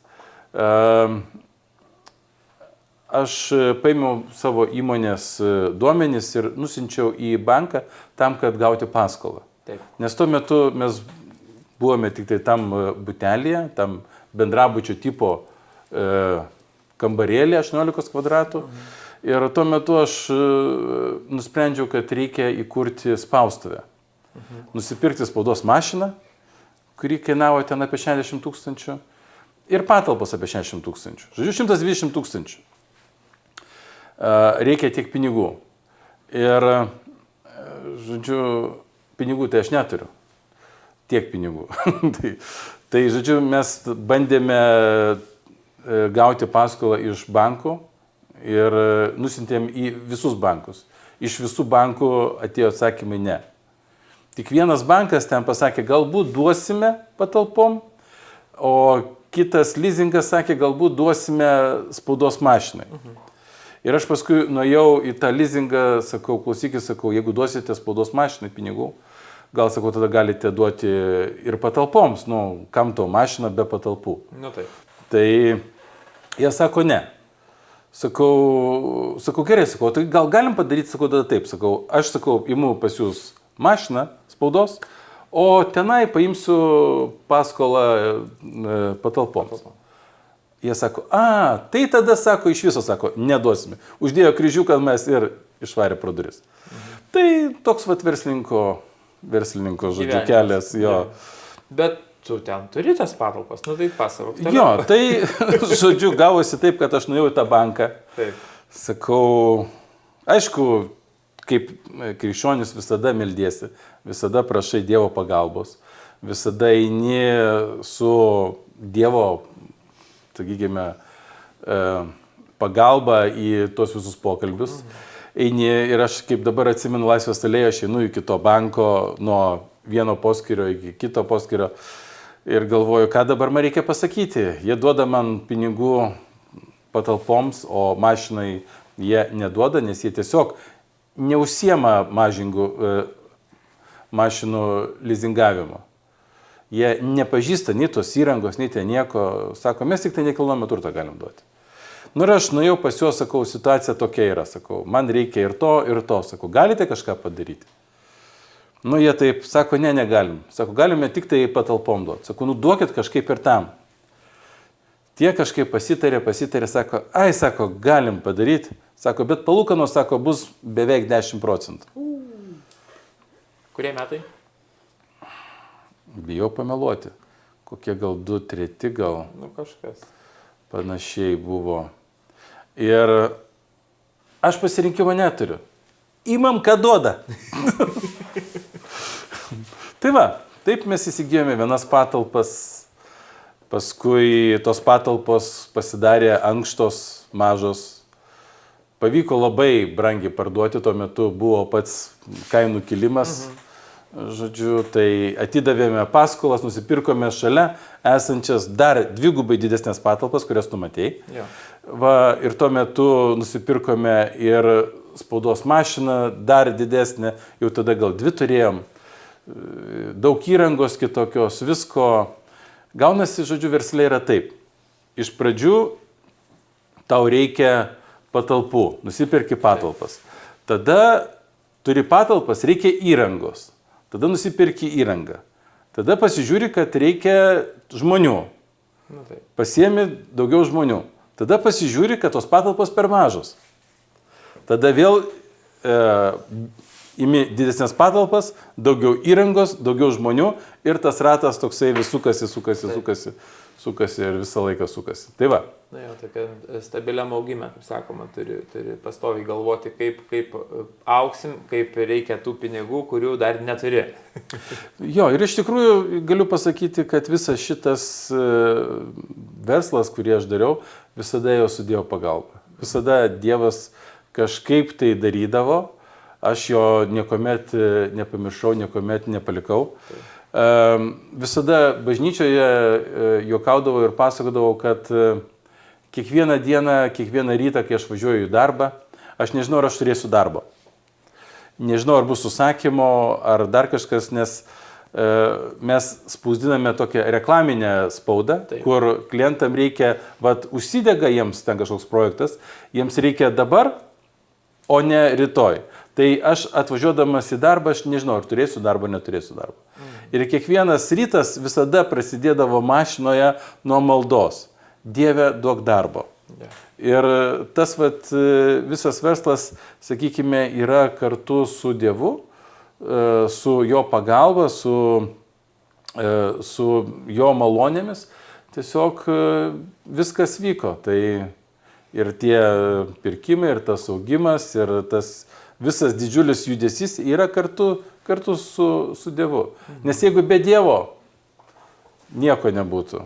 aš paėmiau savo įmonės duomenis ir nusinčiau į banką tam, kad gauti paskolą. Taip. Nes tuo metu mes buvome tik tai tam butelėje, tam bendrabučio tipo kambarėlė 18 kvadratų. Ir tuo metu aš nusprendžiau, kad reikia įkurti spaustuvę. Nusipirkti spaudos mašiną, kuri kainavo ten apie 60 000 ir patalpos apie 60 000. Žodžiu, 120 000. Reikia tiek pinigų. Ir, žodžiu, pinigų tai aš neturiu. Tiek pinigų. tai, žodžiu, mes bandėme gauti paskolą iš bankų ir nusintėm į visus bankus. Iš visų bankų atėjo atsakymai ne. Tik vienas bankas ten pasakė, galbūt duosime patalpom, o kitas leasingas sakė, galbūt duosime spaudos mašinai. Ir aš paskui nuėjau į tą leasingą, sakau, klausykit, sakau, jeigu duosite spaudos mašinai pinigų, gal, sakau, tada galite duoti ir patalpoms, kam to mašina be patalpų. Taip. Tai jie sako, ne. Sakau, gerai, sakau, tai gal galim padaryti, sakau, tada taip, sakau, aš, sakau, imu pas jūs mašiną spaudos, o tenai paimsiu paskolą patalpoms. Jie sako, tai tada, sako, iš viso, sako, neduosime. Uždėjo kryžiuką mes ir išvarė pro duris. Tai toks vat verslininko, žodžiu, kelias, jo. Bet tu ten turi tas patalpas, tai pasakok. Jo, tai, žodžiu, gavosi taip, kad aš nuėjau į tą banką. Taip. Sakau, aišku, kaip krikščionis visada meldiesi, visada prašai Dievo pagalbos, visada eini su Dievo, sakykime, pagalba į tuos visus pokalbius. Eini ir aš, kaip dabar atsimenu Laisvės alėją, aš einu iki to banko, nuo vieno poskyrio iki kito poskyrio ir galvoju, ką dabar man reikia pasakyti. Jie duoda man pinigų patalpoms, o mašinai jie neduoda, nes jie tiesiog neužsiema mašinų lizingavimo. Jie nepažįsta nei tos įrangos, nei ten nieko. Sako, mes tik tai nekilnojamą turtą galim duoti. Ir aš nuėjau pas juos, sakau, situacija tokia yra, sakau, man reikia ir to, sakau, galite kažką padaryti? Jie taip, sako, negalim. Sako, galime tik tai patalpom duoti. Sako, duokit kažkaip ir tam. Tie kažkaip pasitarė, sako, sako, galim padaryti. Sako, bet palūkanos, sako, bus beveik 10%. Kurie metai? Bijau pameluoti. Kokie gal 2-3 gal. Kažkas. Panašiai buvo. Ir aš pasirinkimo neturiu. Imam, ką duoda. Tai va, taip mes įsigijome vienas patalpas. Paskui tos patalpos pasidarė ankštos, mažos. Pavyko labai brangiai parduoti, tuo metu buvo pats kainų kilimas. Žodžiu, tai atidavėme paskolas, nusipirkome šalia esančias dar dvigubai didesnės patalpas, kurias tu matėjai. Ir tuo metu nusipirkome ir spaudos mašiną dar didesnę, jau tada gal 2 turėjom, daug įrangos kitokios, visko. Gaunasi, žodžiu, versliai yra taip. Iš pradžių tau reikia patalpų, nusipirki patalpas. Tada turi patalpas, reikia įrangos. Tada nusipirki įrangą. Tada pasižiūri, kad reikia žmonių. Pasiemi daugiau žmonių. Tada pasižiūri, kad tos patalpos per mažos. Tada vėl imi didesnės patalpas, daugiau įrangos, daugiau žmonių ir tas ratas toksai vis sukasi ir visą laiką sukasi. Tai va. Tokia stabiliam augime, kaip sakoma, turi pastoviai galvoti, kaip augsim, kaip reikia tų pinigų, kurių dar neturi. Ir iš tikrųjų galiu pasakyti, kad visas šitas verslas, kurį aš dariau, visada ėjo su Dievo pagalba. Visada Dievas kažkaip tai darydavo, aš jo niekuomet nepamiršau, niekuomet nepalikau. Visada bažnyčioje juokaudavau ir pasakodavau, kad kiekvieną dieną, kiekvieną rytą, kai aš važiuoju į darbą, aš nežinau, ar aš turėsiu darbo. nežinau, ar bus užsakymo, ar dar kažkas, nes mes spausdiname tokią reklaminę spaudą, Taip. kur klientam reikia, užsidega jiems ten kažkoks projektas, jiems reikia dabar, o ne rytoj. Tai aš atvažiuodamas į darbą, aš nežinau, ar turėsiu darbą, neturėsiu darbą. Ir kiekvienas rytas visada prasidėdavo mašinoje nuo maldos. Dieve, duok darbo. Ir tas visas verslas, sakykime, yra kartu su Dievu, su jo pagalba, su jo malonėmis. Tiesiog viskas vyko. Tai ir tie pirkimai, ir tas augimas, ir tas visas didžiulis judesys yra kartu su Dievu. Nes jeigu be Dievo, nieko nebūtų.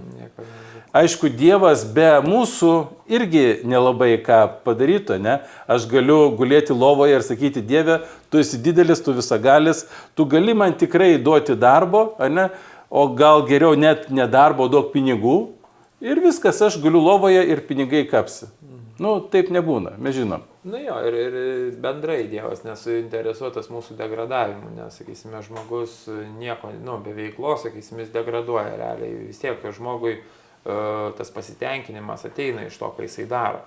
Aišku, Dievas be mūsų irgi nelabai ką padarytų, ne? Aš galiu gulėti lovoje ir sakyti, Dieve, tu esi didelis, tu visagalis, tu gali man tikrai duoti darbo, ne? O gal geriau net ne darbo, duok pinigų ir viskas, aš guliu lovoje ir pinigai kapsi. Nu, taip nebūna, mes žinom. Nu jo, ir bendrai Dievas nesuinteresuotas mūsų degradavimu, nes, sakysime, žmogus nieko, be veiklos, sakysime, jis degraduoja realiai. Vis tiek žmogui tas pasitenkinimas ateina iš to, ką jisai daro.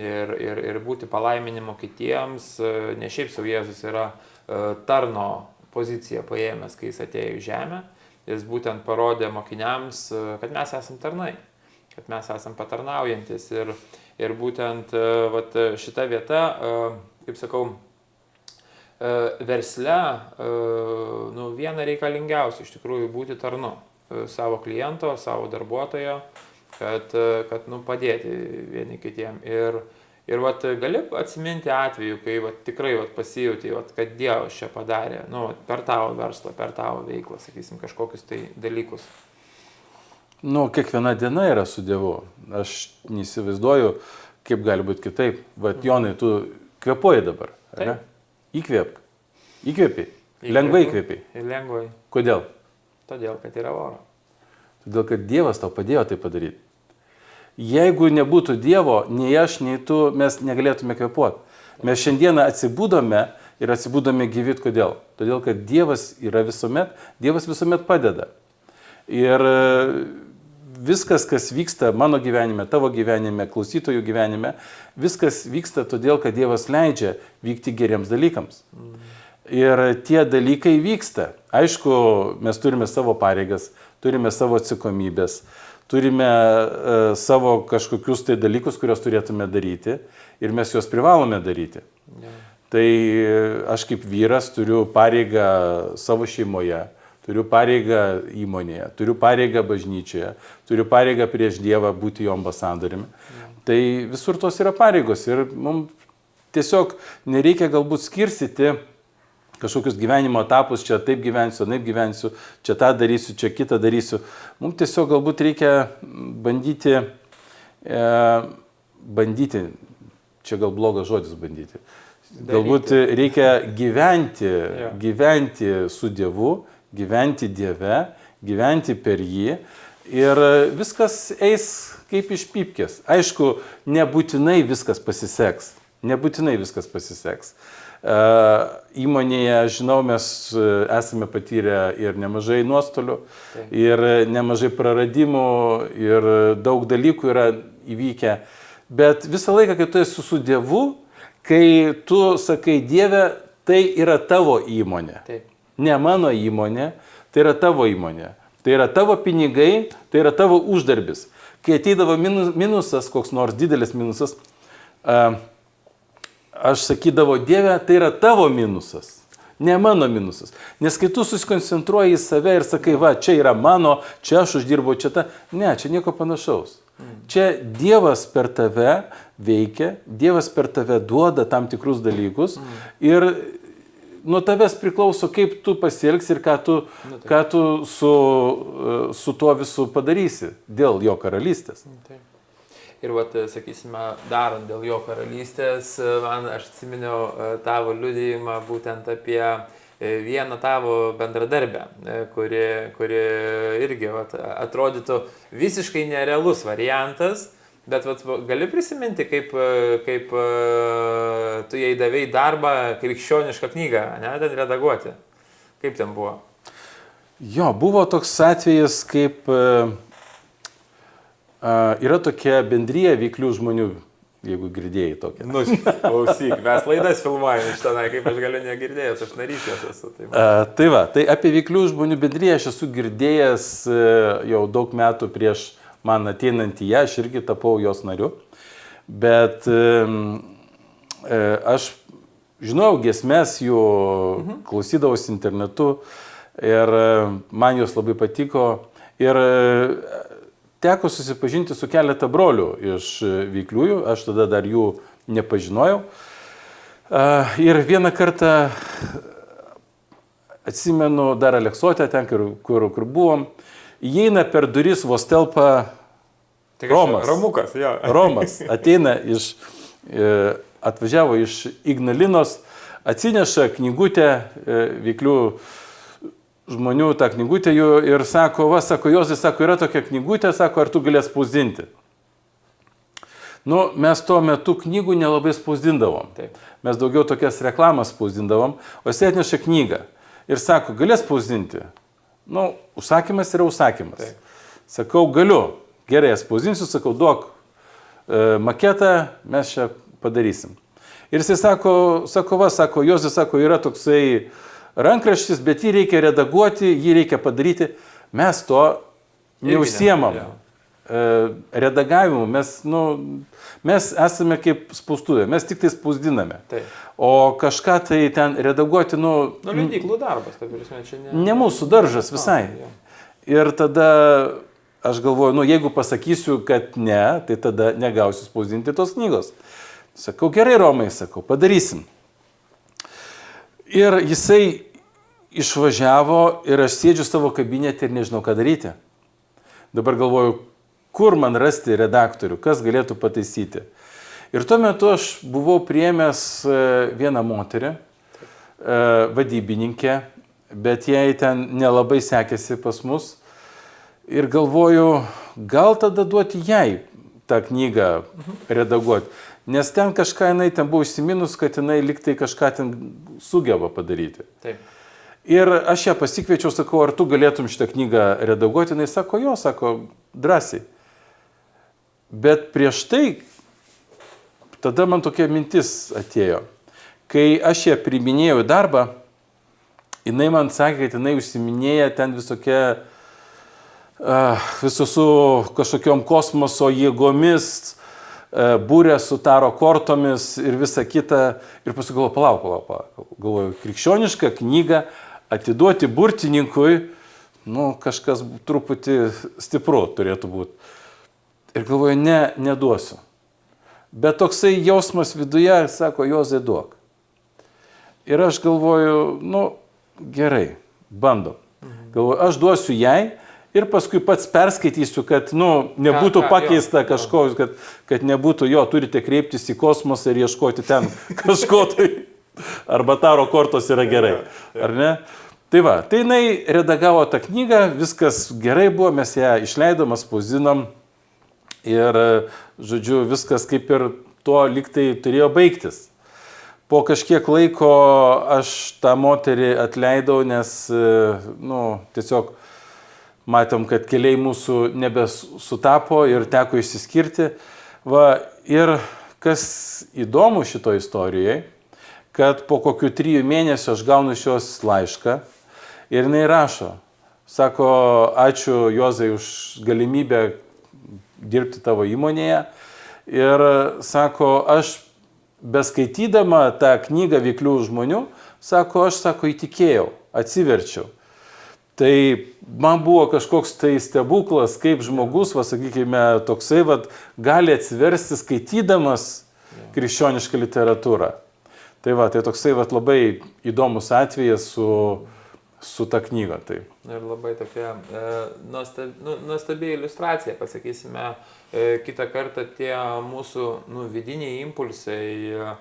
Ir būti palaiminimu kitiems, ne šiaip sau Jėzus yra tarno poziciją paėmęs, kai jis atėjo į žemę. Jis būtent parodė mokiniams, kad mes esam tarnai, kad mes esam patarnaujantis. Ir būtent šita vieta, kaip sakau, versle, viena reikalingiausia iš tikrųjų būti tarnu savo kliento, savo darbuotojo, kad padėti vieni kitiem. Ir gali atsiminti atveju, kai tikrai pasijauti, kad Dievas čia padarė, per tavo verslą, per tavo veiklą, sakysim, kažkokius tai dalykus. Kiekviena diena yra su Dievu. Aš neįsivaizduoju, kaip gali būti kitaip. Jonai, tu kvėpuoji dabar, ar ne? Įkvėpk. Įkvėpi. Lengvai įkvėpi. Lengvai. Kodėl? Todėl, kad yra oro. Todėl, kad Dievas tau padėjo tai padaryti. Jeigu nebūtų Dievo, nei aš, nei tu, mes negalėtume kvėpuoti. Mes šiandieną atsibūdome ir atsibūdome gyvit. Kodėl? Todėl, kad Dievas visuomet padeda. Ir viskas, kas vyksta mano gyvenime, tavo gyvenime, klausytojų gyvenime, viskas vyksta todėl, kad Dievas leidžia vykti geriems dalykams. Ir tie dalykai vyksta. Aišku, mes turime savo pareigas, turime savo atsakomybės, turime savo kažkokius tai dalykus, kuriuos turėtume daryti ir mes juos privalome daryti. Tai aš kaip vyras turiu pareigą savo šeimoje, turiu pareigą įmonėje, turiu pareigą bažnyčioje, turiu pareigą prieš Dievą būti jo ambasadoriumi. Tai visur tos yra pareigos ir mums tiesiog nereikia galbūt skirstyti kažkokius gyvenimo etapus, čia taip gyvensiu, naip gyvensiu, čia tą darysiu, čia kitą darysiu. Mums tiesiog galbūt reikia bandyti, čia gal blogas žodis bandyti, galbūt reikia gyventi su Dievu, gyventi Dieve, gyventi per jį ir viskas eis kaip iš pypkės. Aišku, nebūtinai viskas pasiseks. Įmonėje, žinau, mes esame patyrę ir nemažai nuostolių, ir nemažai praradimų, ir daug dalykų yra įvykę. Bet visą laiką, kai tu esi su Dievu, kai tu sakai, Dieve, tai yra tavo įmonė. Taip. Ne mano įmonė, tai yra tavo įmonė. Tai yra tavo pinigai, tai yra tavo uždarbis. Kai ateidavo minusas, koks nors didelis minusas, aš sakydavau, Dieve, tai yra tavo minusas, ne mano minusas. Nes kai tu susikoncentruoji į save ir sakai, čia yra mano, čia aš uždirbau, čia ta. Ne, čia nieko panašaus. Čia Dievas per tave veikia, Dievas per tave duoda tam tikrus dalykus ir nuo tavęs priklauso, kaip tu pasielgsi ir ką tu su tuo visu padarysi dėl jo karalystės. Taip. Ir sakysime, darant dėl jo karalystės, aš atsiminiau tavo liudijimą būtent apie vieną tavo bendradarbę, kuri irgi atrodytų visiškai nerealus variantas, Bet vat, gali prisiminti, kaip tu jai davėjai darbą krikščionišką knygą, ne, ten redaguoti. Kaip ten buvo? Jo, buvo toks atvejis, kaip yra tokia bendryja veiklių žmonių, jeigu girdėjai tokią. Nu, klausyk, mes laidas filmuojame iš tenai, kaip aš galiu negirdėjęs, aš narys jos esu. Tai va, tai apie veiklių žmonių bendryją aš esu girdėjęs jau daug metų prieš man ateinant į ją, aš irgi tapau jos nariu, bet aš žinojau giesmes jų, klausydavausi internetu ir man jos labai patiko ir teko susipažinti su keletą brolių iš veikliųjų, aš tada dar jų nepažinojau. Ir vieną kartą atsimenu dar Aleksotę, ten, kur buvom, įeina per duris vos telpa Romas. Romukas, jo. Romas ateina atvažiavo iš Ignalinos, atsineša knygutę veiklių žmonių, tą knygutę jų ir sako, Jozai, sako, yra tokia knygutė, sako, ar tu galės spausdinti? Nu, mes tuo metu knygų nelabai spausdindavom. Taip. Mes daugiau tokias reklamas spausdindavom, o jis atneša knygą ir sako, galės spausdinti? Nu, užsakymas yra užsakymas. Taip. Sakau, galiu. Gerai, spausdinsiu, sakau, duok maketą, mes čia padarysim. Ir jisai sako, Jozai, sako, yra toksai rankraštis, bet jį reikia redaguoti, jį reikia padaryti. Mes to neužsiemam. Redagavimu. Mes esame kaip spaustuvė, mes tik tai spausdiname. Taip. O kažką tai ten redaguoti, leidyklų darbas, ta prasme, čia ne mūsų daržas visai. Ir tada aš galvoju, jeigu pasakysiu, kad ne, tai tada negausiu spausdinti tos knygos. Sakau, gerai, Romai, sakau, padarysim. Ir jisai išvažiavo ir aš sėdžiu savo kabinete ir nežinau, ką daryti. Dabar galvoju, kur man rasti redaktorių, kas galėtų pataisyti. Ir tuo metu aš buvau priėmęs vieną moterį, vadybininkę, bet jai ten nelabai sekėsi pas mus. Ir galvoju, gal tada duoti jai tą knygą redaguoti. Nes ten kažką jinai ten buvo užsiminus, kad jinai liktai kažką ten sugeba padaryti. Taip. Ir aš ją pasikviečiau, sakau, ar tu galėtum šitą knygą redaguoti? Jinai sako, jo, sako, drąsiai. Bet prieš tai, tada man tokia mintis atėjo. Kai aš ją priminėjau į darbą, jinai man sakė, kad jinai užsiminėja ten visu su kažkokiom kosmoso jėgomis, būrė su taro kortomis ir visa kita. Ir paskui galvoju, palauk. Galvoju, krikščionišką knygą atiduoti burtininkui, kažkas truputį stipru turėtų būti. Ir galvoju, neduosiu. Bet toksai jausmas viduje, sako, Jozai, duok. Ir aš galvoju, gerai, bandom. Galvoju, aš duosiu jai ir paskui pats perskaitysiu, kad, nebūtų pakeista kažko, kad nebūtų turite kreiptis į kosmosą ir ieškoti ten kažko tai. Arba taro kortos yra gerai, ar ne? Tai va, tai jinai redagavo tą knygą, viskas gerai buvo, mes ją išleidom, spausdinom ir, žodžiu, viskas kaip ir tuo liktai turėjo baigtis. Po kažkiek laiko aš tą moterį atleidau, nes, tiesiog matėm, kad keliai mūsų nebesutapo ir teko išsiskirti. Va, ir kas įdomu šito istorijoje, kad po kokių 3 mėnesių aš gaunu iš jos laišką ir jinai rašo. Sako, ačiū Jozai už galimybę dirbti tavo įmonėje. Ir sako, aš beskaitydama tą knygą veiklių žmonių, aš įtikėjau, atsiverčiau. Tai man buvo kažkoks tai stebuklas, kaip žmogus, sakykime, toksai, gali atsiversti skaitydamas krikščionišką literatūrą. Tai toksai labai įdomus atvejas su ta knyga. Tai. Ir labai tokia nuostabi iliustracija, pasakysime, kitą kartą tie mūsų vidiniai impulsai,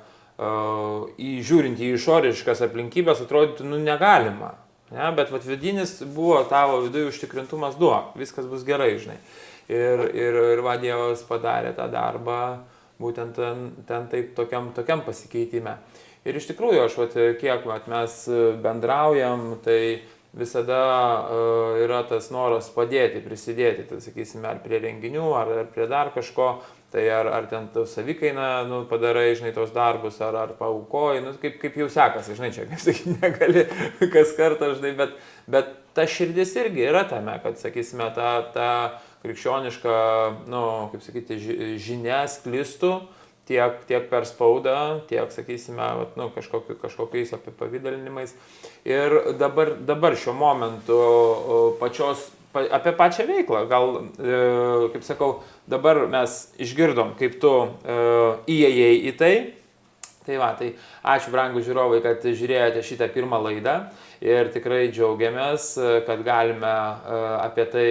žiūrint į išoriškas aplinkybės, atrodytų negalima. Ne? Bet vidinis buvo tavo viduje užtikrintumas, duok, viskas bus gerai, žinai. ir va Dievas padarė tą darbą būtent ten taip tokiam pasikeitime. Ir iš tikrųjų, aš kiek mes bendraujam, tai visada yra tas noras padėti, prisidėti, tai sakysime, ar prie renginių, ar prie dar kažko, tai ar ten savikainą padarai, žinai, tos darbus, ar paaukoji, kaip jau sekasi, žinai, čia, kaip sakyti, negali kas kartą, žinai, bet ta širdis irgi yra tame, kad, sakysime, ta krikščioniška, kaip sakyti, žinia sklistų tiek per spaudą, tiek, sakysime, kažkokiais apipavydalinimais. Ir dabar šiuo momentu apie pačią veiklą, gal, kaip sakau, dabar mes išgirdom, kaip tu įėjai į tai. Tai ačiū, brangūs žiūrovai, kad žiūrėjote šitą pirmą laidą ir tikrai džiaugiamės, kad galime apie tai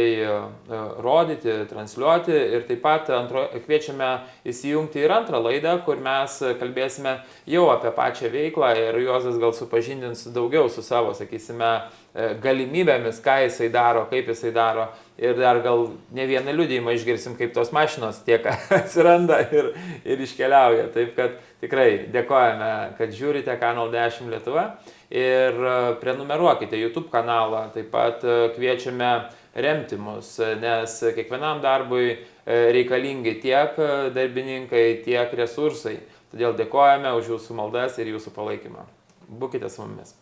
rodyti, transliuoti ir taip pat kviečiame įsijungti ir antrą laidą, kur mes kalbėsime jau apie pačią veiklą ir Juozas gal supažindins daugiau su savo, sakysime, galimybėmis, ką jisai daro, kaip jisai daro ir dar gal ne vieną liudijimą išgirsim, kaip tos mašinos tiek atsiranda ir iškeliauja. Taip kad tikrai dėkojame, kad žiūrite Kanal 10 Lietuva ir prenumeruokite YouTube kanalą, taip pat kviečiame remti mus, nes kiekvienam darbui reikalingi tiek darbininkai, tiek resursai. Todėl dėkojame už jūsų maldas ir jūsų palaikymą. Būkite su mumis.